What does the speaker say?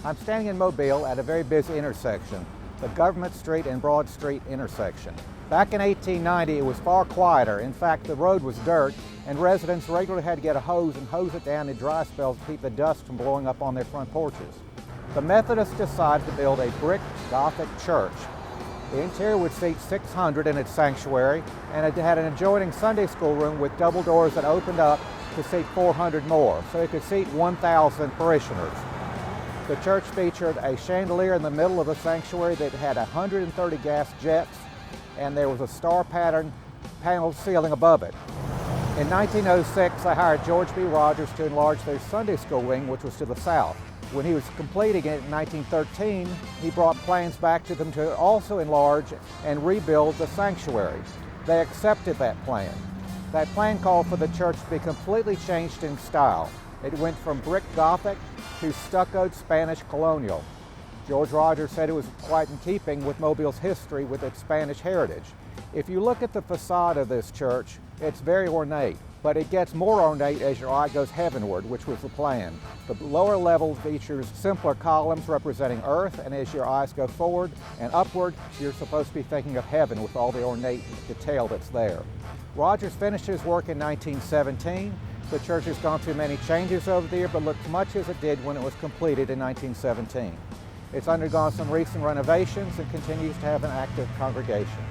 I'm standing in Mobile at a very busy intersection, the Government Street and Broad Street intersection. Back in 1890, it was far quieter. In fact, the road was dirt, and residents regularly had to get a hose and hose it down in dry spells to keep the dust from blowing up on their front porches. The Methodists decided to build a brick Gothic church. The interior would seat 600 in its sanctuary, and it had an adjoining Sunday school room with double doors that opened up to seat 400 more, so it could seat 1,000 parishioners. The church featured a chandelier in the middle of the sanctuary that had 130 gas jets, and there was a star pattern paneled ceiling above it. In 1906, they hired George B. Rogers to enlarge their Sunday school wing, which was to the south. When he was completing it in 1913, he brought plans back to them to also enlarge and rebuild the sanctuary. They accepted that plan. That plan called for the church to be completely changed in style. It went from brick Gothic to stuccoed Spanish colonial. George Rogers said it was quite in keeping with Mobile's history with its Spanish heritage. If you look at the facade of this church, it's very ornate, but it gets more ornate as your eye goes heavenward, which was the plan. The lower level features simpler columns representing earth, and as your eyes go forward and upward, you're supposed to be thinking of heaven with all the ornate detail that's there. Rogers finished his work in 1917. The church has gone through many changes over the years, but looks much as it did when it was completed in 1917. It's undergone some recent renovations and continues to have an active congregation.